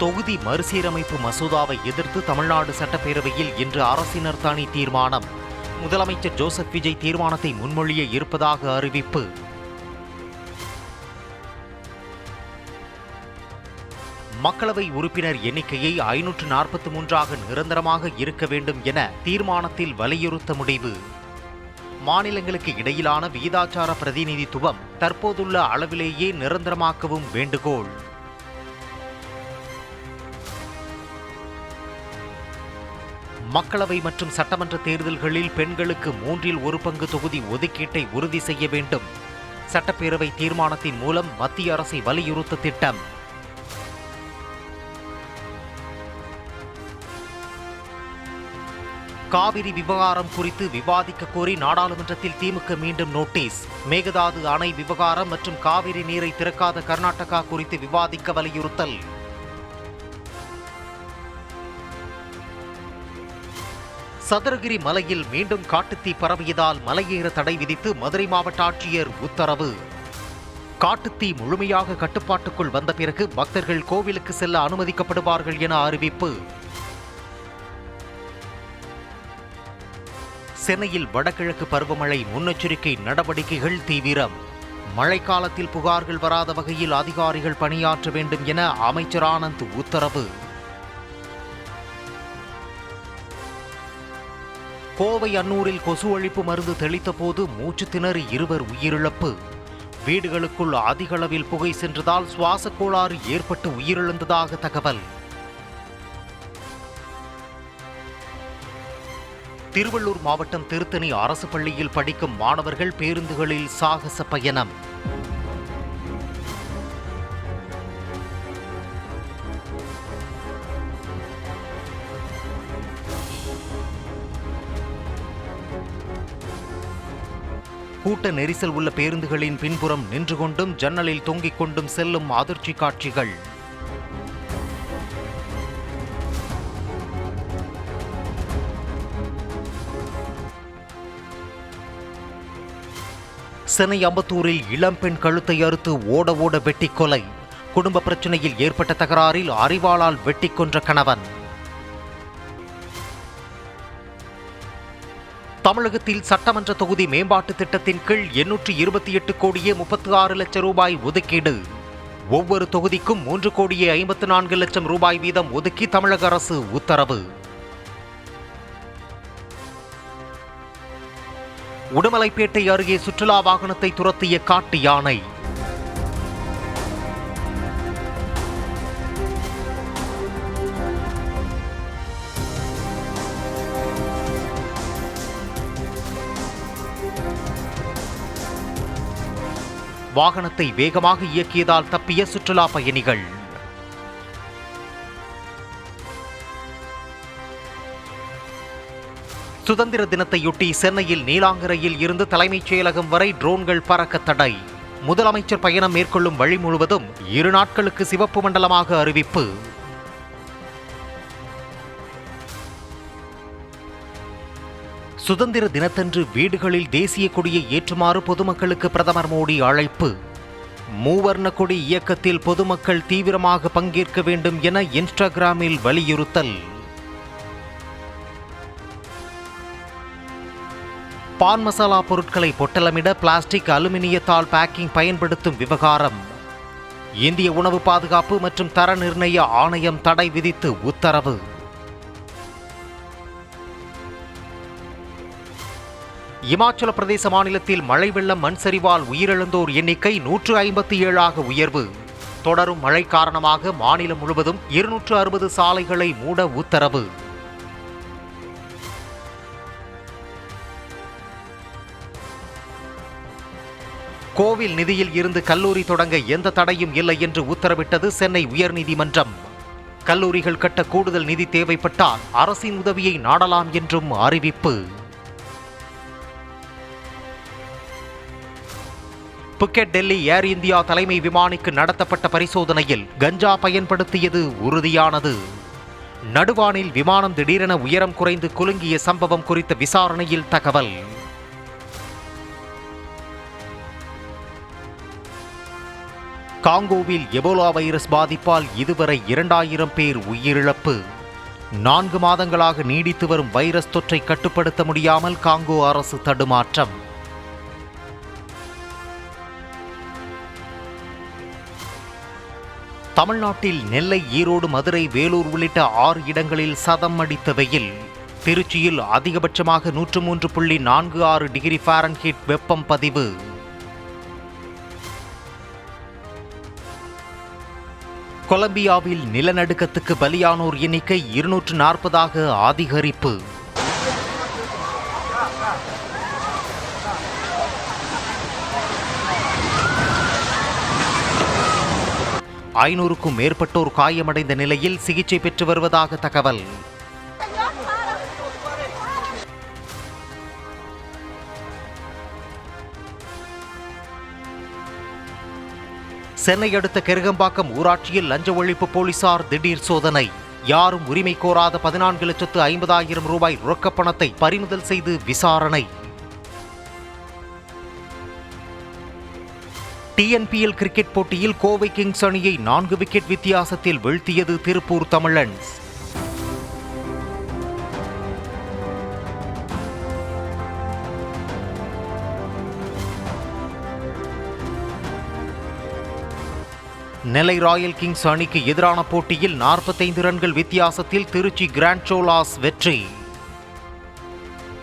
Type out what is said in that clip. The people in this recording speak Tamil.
தொகுதி மறுசீரமைப்பு மசோதாவை எதிர்த்து தமிழ்நாடு சட்டப்பேரவையில் இன்று அரசினர் தனி தீர்மானம். முதலமைச்சர் ஜோசப் விஜய் தீர்மானத்தை முன்மொழிய இருப்பதாக அறிவிப்பு. மக்களவை உறுப்பினர் எண்ணிக்கையை 543ஆக நிரந்தரமாக இருக்க வேண்டும் என தீர்மானத்தில் வலியுறுத்த முடிவு. மாநிலங்களுக்கு இடையிலான விகிதாச்சார பிரதிநிதித்துவம் தற்போதுள்ள அளவிலேயே நிரந்தரமாக்கவும் வேண்டுகோள். மக்களவை மற்றும் சட்டமன்ற தேர்தல்களில் பெண்களுக்கு 1/3 தொகுதி ஒதுக்கீட்டை உறுதி செய்ய வேண்டும். சட்டப்பேரவை தீர்மானத்தின் மூலம் மத்திய அரசை வலியுறுத்த திட்டம். காவிரி விவகாரம் குறித்து விவாதிக்க கோரி நாடாளுமன்றத்தில் திமுக மீண்டும் நோட்டீஸ். மேகதாது அணை விவகாரம் மற்றும் காவிரி நீரை திறக்காத கர்நாடகா குறித்து விவாதிக்க வலியுறுத்தல். சதுரகிரி மலையில் மீண்டும் காட்டுத்தீ பரவியதால் மலையேற தடை விதித்து மதுரை மாவட்ட ஆட்சியர் உத்தரவு. காட்டுத்தீ முழுமையாக கட்டுப்பாட்டுக்குள் வந்த பிறகு பக்தர்கள் கோவிலுக்கு செல்ல அனுமதிக்கப்படுவார்கள் என அறிவிப்பு. சென்னையில் வடகிழக்கு பருவமழை முன்னெச்சரிக்கை நடவடிக்கைகள் தீவிரம். மழைக்காலத்தில் புகார்கள் வராத வகையில் அதிகாரிகள் பணியாற்ற வேண்டும் என அமைச்சர் ஆனந்த் உத்தரவு. கோவை அன்னூரில் கொசு ஒழிப்பு மருந்து தெளித்த போது மூச்சு திணறி 2 உயிரிழப்பு. வீடுகளுக்குள் அதிக அளவில் புகை சென்றதால் சுவாச கோளாறு ஏற்பட்டு உயிரிழந்ததாக தகவல். திருவள்ளூர் மாவட்டம் திருத்தணி அரசு பள்ளியில் படிக்கும் மாணவர்கள் பேருந்துகளில் சாகச பயணம். கூட்ட நெரிசல் உள்ள பேருந்துகளின் பின்புறம் நின்று கொண்டும் ஜன்னலில் தொங்கிக் கொண்டும் செல்லும் அதிர்ச்சி காட்சிகள். சென்னை அம்பத்தூரில் இளம்பெண் கழுத்தை அறுத்து ஓட வெட்டி கொலை. குடும்ப பிரச்சனையில் ஏற்பட்ட தகராறில் அரிவாளால் வெட்டி கொன்ற கணவன். தமிழகத்தில் சட்டமன்ற தொகுதி மேம்பாட்டு திட்டத்தின் கீழ் 828 கோடியே 36 லட்சம் ரூபாய் ஒதுக்கீடு. ஒவ்வொரு தொகுதிக்கும் 3 கோடியே 54 லட்சம் ரூபாய் வீதம் ஒதுக்கி தமிழக அரசு உத்தரவு. உடுமலைப்பேட்டை அருகே சுற்றுலா வாகனத்தை துரத்திய காட்டு யானை. வாகனத்தை வேகமாக இயக்கியதால் தப்பிய சுற்றுலா பயணிகள். சுதந்திர தினத்தையொட்டி சென்னையில் நீலாங்கரையில் இருந்து தலைமைச் செயலகம் வரை ட்ரோன்கள் பறக்க தடை. முதலமைச்சர் பயணம் மேற்கொள்ளும் வழி முழுவதும் 2 நாட்களுக்கு சிவப்பு மண்டலமாக அறிவிப்பு. சுதந்திர தினத்தன்று வீடுகளில் தேசிய கொடியை ஏற்றுமாறு பொதுமக்களுக்கு பிரதமர் மோடி அழைப்பு. மூவர்ண கொடி இயக்கத்தில் பொதுமக்கள் தீவிரமாக பங்கேற்க வேண்டும் என இன்ஸ்டாகிராமில் வலியுறுத்தல். பான் மசாலா பொருட்களை பொட்டலமிட பிளாஸ்டிக் அலுமினியத்தால் பேக்கிங் பயன்படுத்தும் விவகாரம். இந்திய உணவு பாதுகாப்பு மற்றும் தர நிர்ணய ஆணையம் தடை விதித்து உத்தரவு. இமாச்சல பிரதேச மாநிலத்தில் மழை வெள்ளம் மண் சரிவால் உயிரிழந்தோர் எண்ணிக்கை 157ஆக உயர்வு. தொடரும் மழை காரணமாக மாநிலம் முழுவதும் 260 சாலைகளை மூட உத்தரவு. கோவில் நிதியில் இருந்து கல்லூரி தொடங்க எந்த தடையும் இல்லை என்று உத்தரவிட்டது சென்னை உயர்நீதிமன்றம். கல்லூரிகள் கட்ட கூடுதல் நிதி தேவைப்பட்டால் அரசின் உதவியை நாடலாம் என்றும் அறிவிப்பு. புக்கெட் டெல்லி ஏர் இந்தியா தலைமை விமானிக்கு நடத்தப்பட்ட பரிசோதனையில் கஞ்சா பயன்படுத்தியது உறுதியானது. நடுவானில் விமானம் திடீரென உயரம் குறைந்து குலுங்கிய சம்பவம் குறித்த விசாரணையில் தகவல். காங்கோவில் எபோலா வைரஸ் பாதிப்பால் இதுவரை 2000 பேர் உயிரிழப்பு. 4 மாதங்களாக நீடித்து வரும் வைரஸ் தொற்றை கட்டுப்படுத்த முடியாமல் காங்கோ அரசு தடுமாற்றம். தமிழ்நாட்டில் நெல்லை, ஈரோடு, மதுரை, வேலூர் உள்ளிட்ட 6 இடங்களில் சதம் அடித்த வெயில். திருச்சியில் அதிகபட்சமாக 103.46 டிகிரி ஃபாரன்ஹீட் வெப்பம் பதிவு. கொலம்பியாவில் நிலநடுக்கத்துக்கு பலியானோர் எண்ணிக்கை 240ஆக அதிகரிப்பு. ஐநூறுக்கும் மேற்பட்டோர் காயமடைந்த நிலையில் சிகிச்சை பெற்று வருவதாக தகவல். சென்னை அடுத்த கெருகம்பாக்கம் ஊராட்சியில் லஞ்ச ஒழிப்பு போலீசார் திடீர் சோதனை. யாரும் உரிமை கோராத 14,50,000 ரூபாய் ரொக்கப்பணத்தை பறிமுதல் செய்து விசாரணை. TNPL கிரிக்கெட் போட்டியில் கோவை கிங்ஸ் அணியை 4 விக்கெட் வித்தியாசத்தில் வீழ்த்தியது திருப்பூர் தமிழன்ஸ். நெல்லை ராயல் கிங்ஸ் அணிக்கு எதிரான போட்டியில் 45 ரன்கள் வித்தியாசத்தில் திருச்சி கிராண்ட் சோலாஸ் வெற்றி.